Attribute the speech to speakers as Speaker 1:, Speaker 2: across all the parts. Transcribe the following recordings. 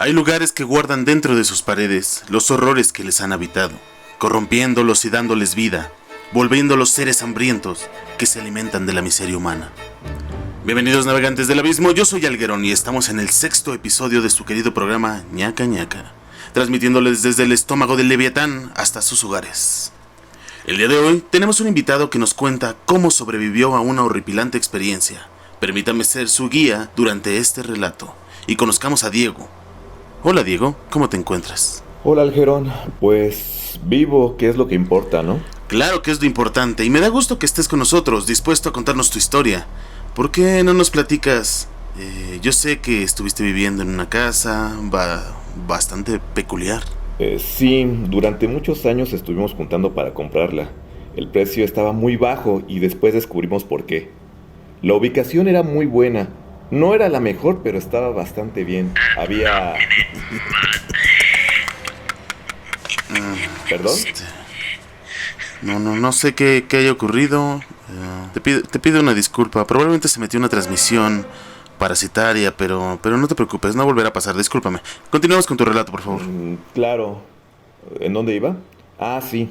Speaker 1: Hay lugares que guardan dentro de sus paredes los horrores que les han habitado, corrompiéndolos y dándoles vida, volviéndolos seres hambrientos que se alimentan de la miseria humana. Bienvenidos navegantes del abismo, yo soy Alguerón y estamos en el 6º episodio de su querido programa Ñaca Ñaca, transmitiéndoles desde el estómago del Leviatán hasta sus hogares. El día de hoy tenemos un invitado que nos cuenta cómo sobrevivió a una horripilante experiencia. Permítame ser su guía durante este relato y conozcamos a Diego. Hola Diego, ¿cómo te encuentras?
Speaker 2: Hola Algerón, pues vivo, que es lo que importa, ¿no?
Speaker 1: Claro que es lo importante y me da gusto que estés con nosotros, dispuesto a contarnos tu historia. ¿Por qué no nos platicas? Yo sé que estuviste viviendo en una casa bastante peculiar.
Speaker 2: Sí, durante muchos años estuvimos juntando para comprarla. El precio estaba muy bajo y después descubrimos por qué. La ubicación era muy buena. No era la mejor, pero estaba bastante bien. Había... ¿Perdón?
Speaker 1: No sé qué haya ocurrido. Te pido una disculpa. Probablemente se metió una transmisión parasitaria, pero no te preocupes, no volverá a pasar. Discúlpame. Continuamos con tu relato, por favor.
Speaker 2: Claro. ¿En dónde iba? Ah, sí.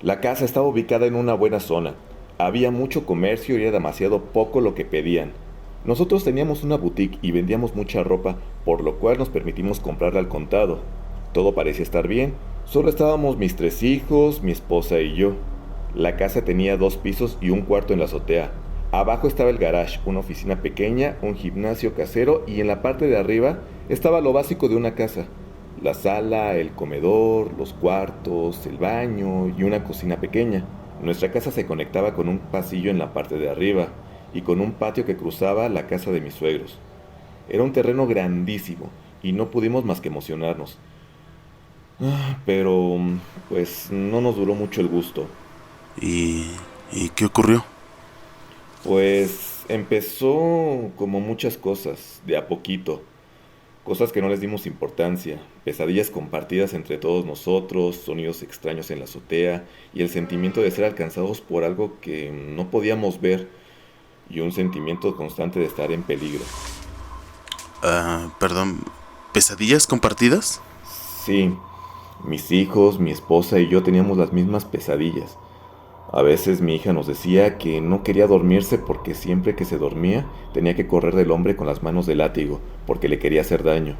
Speaker 2: La casa estaba ubicada en una buena zona. Había mucho comercio y era demasiado poco lo que pedían. Nosotros teníamos una boutique y vendíamos mucha ropa, por lo cual nos permitimos comprarla al contado. Todo parecía estar bien. Solo estábamos mis 3 hijos, mi esposa y yo. La casa tenía 2 pisos y un cuarto en la azotea. Abajo estaba el garage, una oficina pequeña, un gimnasio casero y en la parte de arriba estaba lo básico de una casa. La sala, el comedor, los cuartos, el baño y una cocina pequeña. Nuestra casa se conectaba con un pasillo en la parte de arriba y con un patio que cruzaba la casa de mis suegros. Era un terreno grandísimo y no pudimos más que emocionarnos. Pero, pues, no nos duró mucho el gusto.
Speaker 1: ¿Y qué ocurrió?
Speaker 2: Pues empezó como muchas cosas, de a poquito. Cosas que no les dimos importancia, pesadillas compartidas entre todos nosotros, sonidos extraños en la azotea y el sentimiento de ser alcanzados por algo que no podíamos ver y un sentimiento constante de estar en peligro.
Speaker 1: Perdón, ¿pesadillas compartidas?
Speaker 2: Sí, mis hijos, mi esposa y yo teníamos las mismas pesadillas. A veces mi hija nos decía que no quería dormirse porque siempre que se dormía tenía que correr del hombre con las manos de látigo porque le quería hacer daño.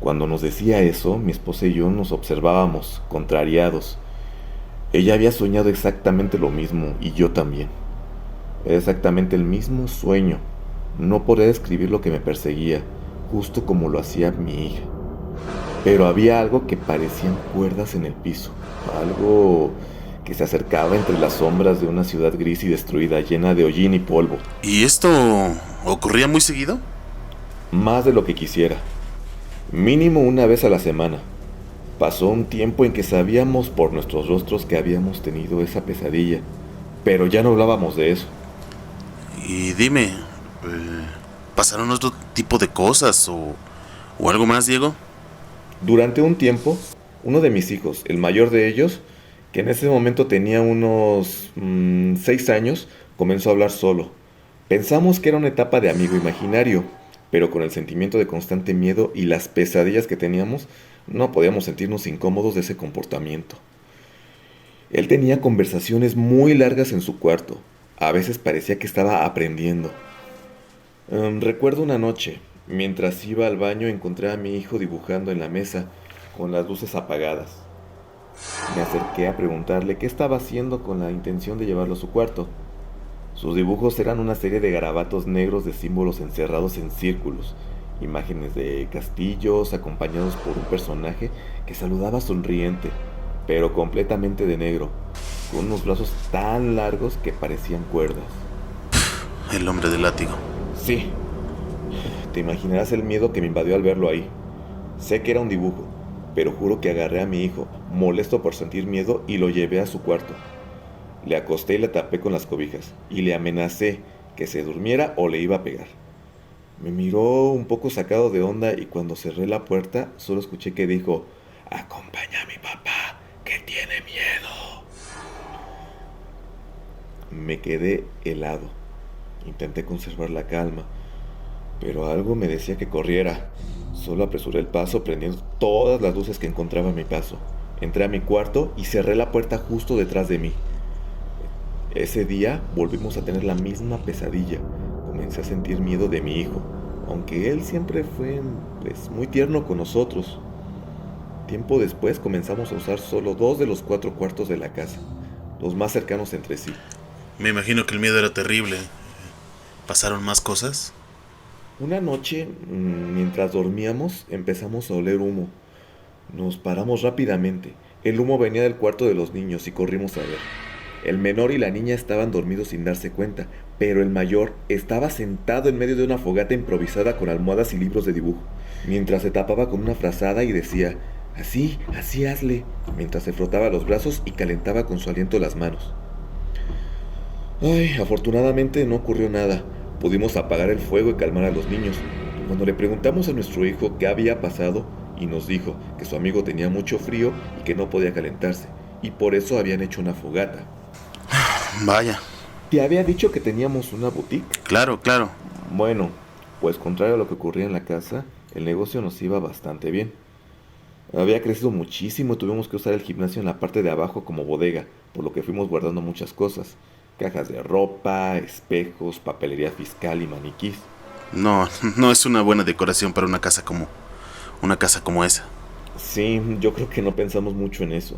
Speaker 2: Cuando nos decía eso, mi esposa y yo nos observábamos, contrariados. Ella había soñado exactamente lo mismo y yo también. Era exactamente el mismo sueño. No podía describir lo que me perseguía, justo como lo hacía mi hija. Pero había algo que parecían cuerdas en el piso, algo que se acercaba entre las sombras de una ciudad gris y destruida, llena de hollín y polvo.
Speaker 1: ¿Y esto ocurría muy seguido?
Speaker 2: Más de lo que quisiera. Mínimo una vez a la semana. Pasó un tiempo en que sabíamos por nuestros rostros que habíamos tenido esa pesadilla, pero ya no hablábamos de eso.
Speaker 1: Y dime, ¿pasaron otro tipo de cosas o algo más, Diego?
Speaker 2: Durante un tiempo, uno de mis hijos, el mayor de ellos, que en ese momento tenía unos 6 años, comenzó a hablar solo. Pensamos que era una etapa de amigo imaginario, pero con el sentimiento de constante miedo y las pesadillas que teníamos, no podíamos sentirnos incómodos de ese comportamiento. Él tenía conversaciones muy largas en su cuarto. A veces parecía que estaba aprendiendo. Recuerdo una noche, mientras iba al baño, encontré a mi hijo dibujando en la mesa, con las luces apagadas. Me acerqué a preguntarle qué estaba haciendo con la intención de llevarlo a su cuarto. Sus dibujos eran una serie de garabatos negros de símbolos encerrados en círculos, imágenes de castillos acompañados por un personaje que saludaba sonriente, pero completamente de negro, con unos brazos tan largos que parecían cuerdas.
Speaker 1: El hombre del látigo.
Speaker 2: Sí, te imaginarás el miedo que me invadió al verlo ahí. Sé que era un dibujo, pero juro que agarré a mi hijo, molesto por sentir miedo, y lo llevé a su cuarto. Le acosté y le tapé con las cobijas, y le amenacé que se durmiera o le iba a pegar. Me miró un poco sacado de onda y cuando cerré la puerta, solo escuché que dijo: «Acompaña a mi papá, que tiene miedo». Me quedé helado. Intenté conservar la calma, pero algo me decía que corriera. Solo apresuré el paso prendiendo todas las luces que encontraba a mi paso. Entré a mi cuarto y cerré la puerta justo detrás de mí. Ese día volvimos a tener la misma pesadilla. Comencé a sentir miedo de mi hijo, aunque él siempre fue muy tierno con nosotros. Tiempo después comenzamos a usar solo 2 de los 4 cuartos de la casa, los más cercanos entre sí.
Speaker 1: Me imagino que el miedo era terrible. ¿Pasaron más cosas?
Speaker 2: Una noche, mientras dormíamos, empezamos a oler humo. Nos paramos rápidamente. El humo venía del cuarto de los niños y corrimos a ver. El menor y la niña estaban dormidos sin darse cuenta, pero el mayor estaba sentado en medio de una fogata improvisada con almohadas y libros de dibujo, mientras se tapaba con una frazada y decía: así, así hazle, mientras se frotaba los brazos y calentaba con su aliento las manos. Ay, afortunadamente no ocurrió nada. Pudimos apagar el fuego y calmar a los niños. Cuando le preguntamos a nuestro hijo qué había pasado, y nos dijo que su amigo tenía mucho frío y que no podía calentarse, y por eso habían hecho una fogata.
Speaker 1: Vaya.
Speaker 2: ¿Te había dicho que teníamos una boutique?
Speaker 1: Claro.
Speaker 2: Bueno, pues contrario a lo que ocurría en la casa, el negocio nos iba bastante bien. Había crecido muchísimo y tuvimos que usar el gimnasio en la parte de abajo como bodega, por lo que fuimos guardando muchas cosas: cajas de ropa, espejos, papelería fiscal y maniquís.
Speaker 1: No es una buena decoración para una casa como esa.
Speaker 2: Sí, yo creo que no pensamos mucho en eso.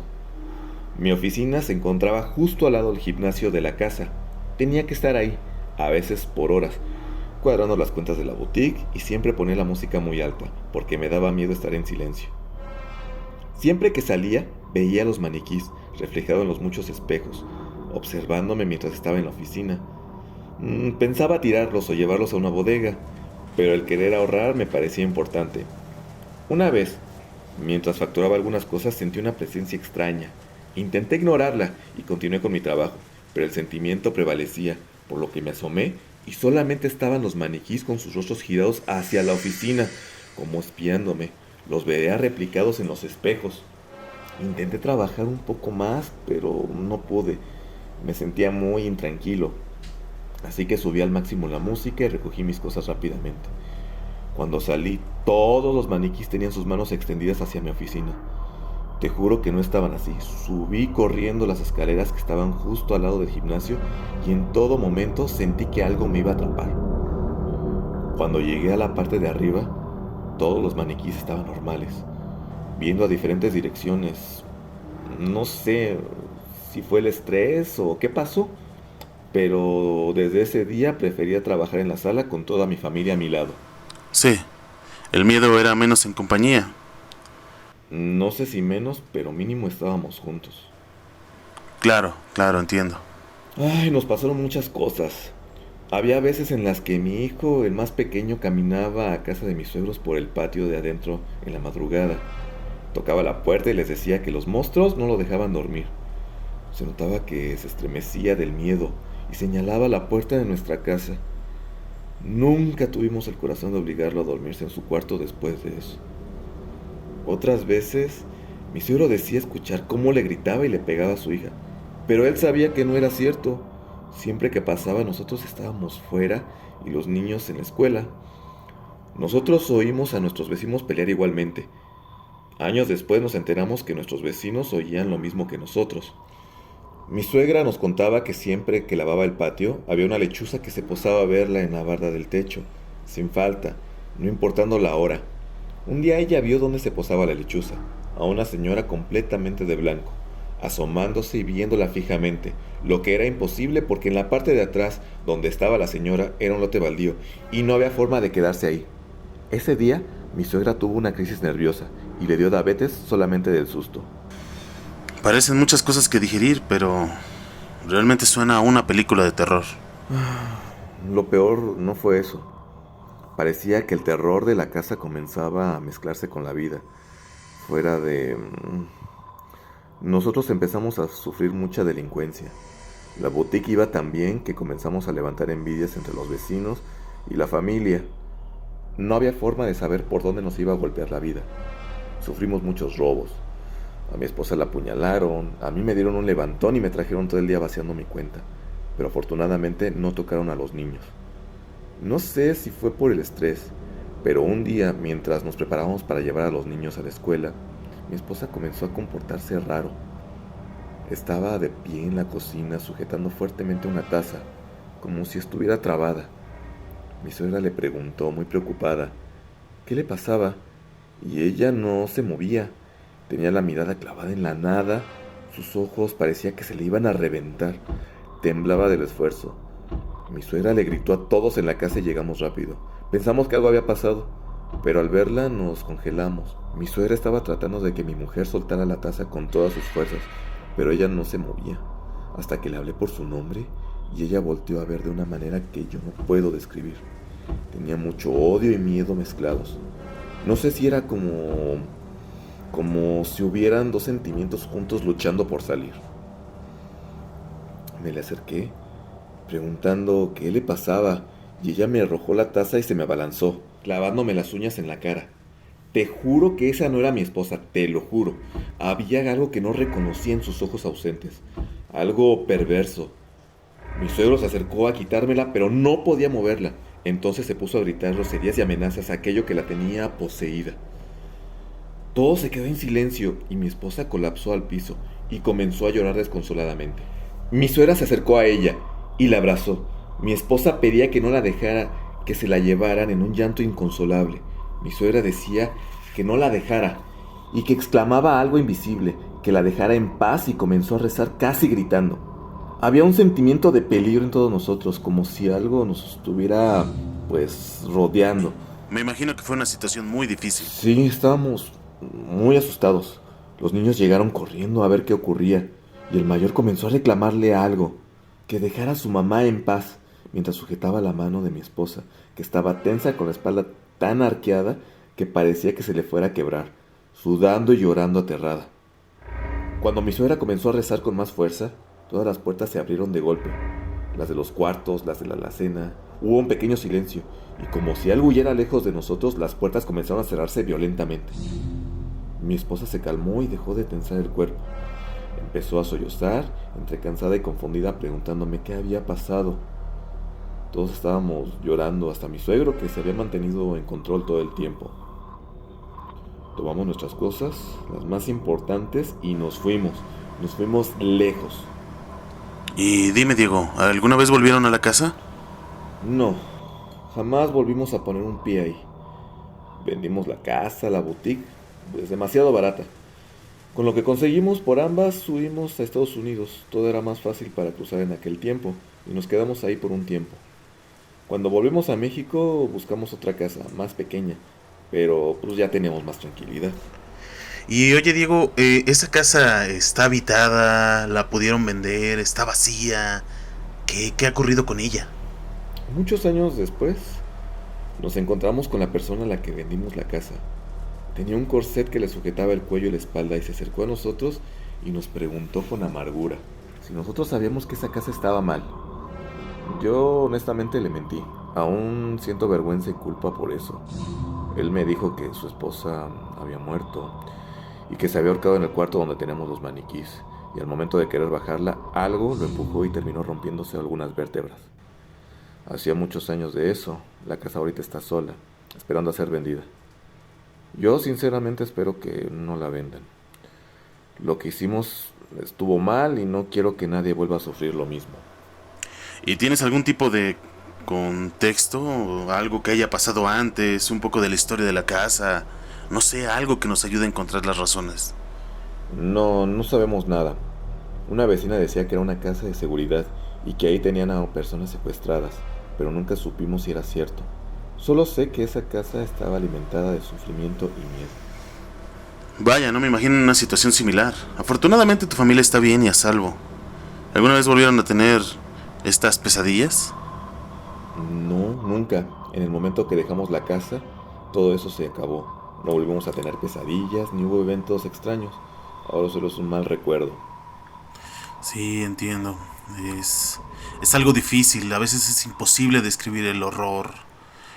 Speaker 2: Mi oficina se encontraba justo al lado del gimnasio de la casa. Tenía que estar ahí, a veces por horas, cuadrando las cuentas de la boutique, y siempre ponía la música muy alta, porque me daba miedo estar en silencio. Siempre que salía, veía los maniquís reflejados en los muchos espejos, observándome mientras estaba en la oficina. Pensaba tirarlos o llevarlos a una bodega, pero el querer ahorrar me parecía importante. Una vez, mientras facturaba algunas cosas, sentí una presencia extraña. Intenté ignorarla y continué con mi trabajo, pero el sentimiento prevalecía, por lo que me asomé y solamente estaban los maniquís con sus rostros girados hacia la oficina, como espiándome. Los veía replicados en los espejos. Intenté trabajar un poco más, pero no pude. Me sentía muy intranquilo. Así que subí al máximo la música y recogí mis cosas rápidamente. Cuando salí, todos los maniquís tenían sus manos extendidas hacia mi oficina. Te juro que no estaban así. Subí corriendo las escaleras que estaban justo al lado del gimnasio y en todo momento sentí que algo me iba a atrapar. Cuando llegué a la parte de arriba, todos los maniquís estaban normales, viendo a diferentes direcciones. No sé si fue el estrés o qué pasó, pero desde ese día prefería trabajar en la sala con toda mi familia a mi lado.
Speaker 1: Sí, el miedo era menos en compañía.
Speaker 2: No sé si menos, pero mínimo estábamos juntos.
Speaker 1: Claro, entiendo.
Speaker 2: Ay, nos pasaron muchas cosas. Había veces en las que mi hijo, el más pequeño, caminaba a casa de mis suegros por el patio de adentro en la madrugada. Tocaba la puerta y les decía que los monstruos no lo dejaban dormir. Se notaba que se estremecía del miedo y señalaba la puerta de nuestra casa. Nunca tuvimos el corazón de obligarlo a dormirse en su cuarto después de eso. Otras veces, mi suegro decía escuchar cómo le gritaba y le pegaba a su hija, pero él sabía que no era cierto. Siempre que pasaba, nosotros estábamos fuera y los niños en la escuela. Nosotros oímos a nuestros vecinos pelear igualmente. Años después nos enteramos que nuestros vecinos oían lo mismo que nosotros. Mi suegra nos contaba que siempre que lavaba el patio, había una lechuza que se posaba a verla en la barda del techo, sin falta, no importando la hora. Un día ella vio dónde se posaba la lechuza, a una señora completamente de blanco, asomándose y viéndola fijamente, lo que era imposible porque en la parte de atrás, donde estaba la señora, era un lote baldío y no había forma de quedarse ahí. Ese día, mi suegra tuvo una crisis nerviosa y le dio diabetes solamente del susto.
Speaker 1: Parecen muchas cosas que digerir, pero realmente suena a una película de terror.
Speaker 2: Lo peor no fue eso. Parecía que el terror de la casa comenzaba a mezclarse con la vida. Fuera de... Nosotros empezamos a sufrir mucha delincuencia. La boutique iba tan bien que comenzamos a levantar envidias entre los vecinos y la familia. No había forma de saber por dónde nos iba a golpear la vida. Sufrimos muchos robos. A mi esposa la apuñalaron, a mí me dieron un levantón y me trajeron todo el día vaciando mi cuenta. Pero afortunadamente no tocaron a los niños. No sé si fue por el estrés, Pero un día, mientras nos preparábamos para llevar a los niños a la escuela, mi esposa comenzó a comportarse raro. Estaba de pie en la cocina sujetando fuertemente una taza, como si estuviera trabada. Mi suegra le preguntó, muy preocupada, qué le pasaba, y ella no se movía. Tenía la mirada clavada en la nada, sus ojos parecía que se le iban a reventar. Temblaba del esfuerzo. Mi suegra le gritó a todos en la casa y llegamos rápido. Pensamos que algo había pasado, pero al verla nos congelamos. Mi suegra estaba tratando de que mi mujer soltara la taza con todas sus fuerzas, pero ella no se movía, hasta que le hablé por su nombre y ella volteó a ver de una manera que yo no puedo describir. Tenía mucho odio y miedo mezclados. No sé si era como si hubieran dos sentimientos juntos luchando por salir. Me le acerqué, preguntando qué le pasaba, y ella me arrojó la taza y se me abalanzó, clavándome las uñas en la cara. Te juro que esa no era mi esposa, te lo juro. Había algo que no reconocía en sus ojos ausentes, algo perverso. Mi suegro se acercó a quitármela, pero no podía moverla. Entonces se puso a gritar groserías y amenazas a aquello que la tenía poseída. Todo se quedó en silencio y mi esposa colapsó al piso y comenzó a llorar desconsoladamente. Mi suegra se acercó a ella y la abrazó. Mi esposa pedía que no la dejara, que se la llevaran en un llanto inconsolable. Mi suegra decía que no la dejara y que exclamaba algo invisible, que la dejara en paz, y comenzó a rezar casi gritando. Había un sentimiento de peligro en todos nosotros, como si algo nos estuviera, rodeando.
Speaker 1: Me imagino que fue una situación muy difícil.
Speaker 2: Sí, estábamos muy asustados. Los niños llegaron corriendo a ver qué ocurría, y el mayor comenzó a reclamarle algo, que dejara a su mamá en paz, mientras sujetaba la mano de mi esposa, que estaba tensa con la espalda tan arqueada que parecía que se le fuera a quebrar, sudando y llorando aterrada. Cuando mi suegra comenzó a rezar con más fuerza, todas las puertas se abrieron de golpe, las de los cuartos, las de la alacena. Hubo un pequeño silencio, y como si algo huyera lejos de nosotros, las puertas comenzaron a cerrarse violentamente. Mi esposa se calmó y dejó de tensar el cuerpo. Empezó a sollozar, entre cansada y confundida, preguntándome qué había pasado. Todos estábamos llorando, hasta mi suegro, que se había mantenido en control todo el tiempo. Tomamos nuestras cosas, las más importantes, y nos fuimos. Nos fuimos lejos.
Speaker 1: Y dime, Diego, ¿alguna vez volvieron a la casa?
Speaker 2: No, jamás volvimos a poner un pie ahí. Vendimos la casa, la boutique, es demasiado barata. Con lo que conseguimos por ambas, huimos a Estados Unidos. Todo era más fácil para cruzar en aquel tiempo, y nos quedamos ahí por un tiempo. Cuando volvimos a México, buscamos otra casa, más pequeña, pero pues ya teníamos más tranquilidad.
Speaker 1: Y oye, Diego, ¿esa casa está habitada? ¿La pudieron vender? ¿Está vacía? ¿Qué ha ocurrido con ella?
Speaker 2: Muchos años después, nos encontramos con la persona a la que vendimos la casa. Tenía un corset que le sujetaba el cuello y la espalda, y se acercó a nosotros y nos preguntó con amargura si nosotros sabíamos que esa casa estaba mal. Yo honestamente le mentí. Aún siento vergüenza y culpa por eso. Él me dijo que su esposa había muerto y que se había ahorcado en el cuarto donde teníamos los maniquís, y al momento de querer bajarla, algo lo empujó y terminó rompiéndose algunas vértebras. Hacía muchos años de eso. La casa ahorita está sola, esperando a ser vendida. Yo sinceramente espero que no la vendan. Lo que hicimos estuvo mal y no quiero que nadie vuelva a sufrir lo mismo.
Speaker 1: ¿Y tienes algún tipo de contexto? ¿O algo que haya pasado antes? ¿Un poco de la historia de la casa? No sé, algo que nos ayude a encontrar las razones.
Speaker 2: No sabemos nada. Una vecina decía que era una casa de seguridad y que ahí tenían a personas secuestradas, pero nunca supimos si era cierto. Solo sé que esa casa estaba alimentada de sufrimiento y miedo.
Speaker 1: Vaya, no me imagino una situación similar. Afortunadamente tu familia está bien y a salvo. ¿Alguna vez volvieron a tener estas pesadillas?
Speaker 2: No, nunca. En el momento que dejamos la casa, todo eso se acabó. No volvimos a tener pesadillas ni hubo eventos extraños. Ahora solo es un mal recuerdo.
Speaker 1: Sí, entiendo. Es algo difícil. A veces es imposible describir el horror,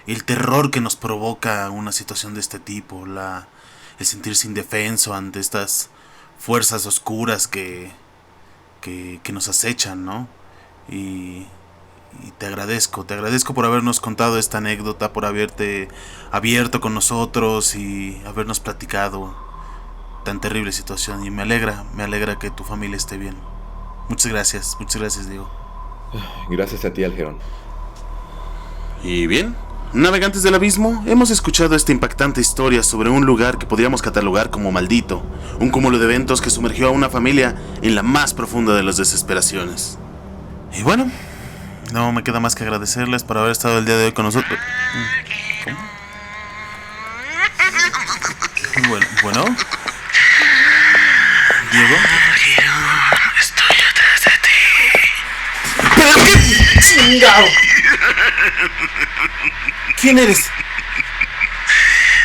Speaker 1: el terror que nos provoca una situación de este tipo, el sentirse indefenso ante estas fuerzas oscuras que nos acechan, ¿no? Y, Y te agradezco por habernos contado esta anécdota, por haberte abierto con nosotros y habernos platicado tan terrible situación. Y me alegra que tu familia esté bien. Muchas gracias, Diego.
Speaker 2: Gracias a ti, Algerón.
Speaker 1: Y bien, navegantes del abismo, hemos escuchado esta impactante historia sobre un lugar que podríamos catalogar como maldito, un cúmulo de eventos que sumergió a una familia en la más profunda de las desesperaciones. Y bueno, no me queda más que agradecerles por haber estado el día de hoy con nosotros. ¿Cómo? Bueno. ¿Diego?
Speaker 3: Estoy atrás de ti.
Speaker 1: ¿Pero qué chingado? ¿Quién eres?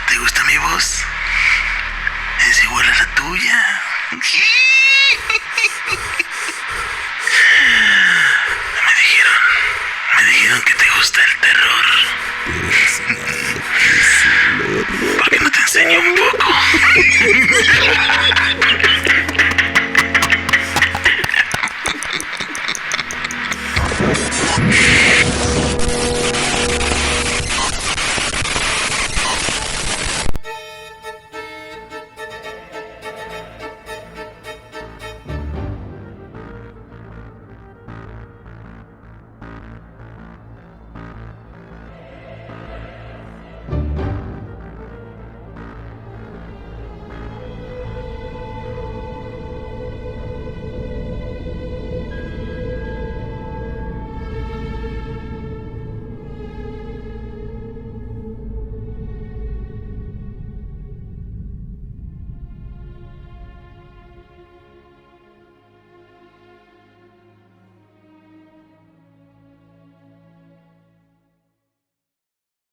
Speaker 3: ¿Te gusta mi voz? Es igual a la tuya. Me dijeron que te gusta el terror. ¿Por qué no te enseño un poco?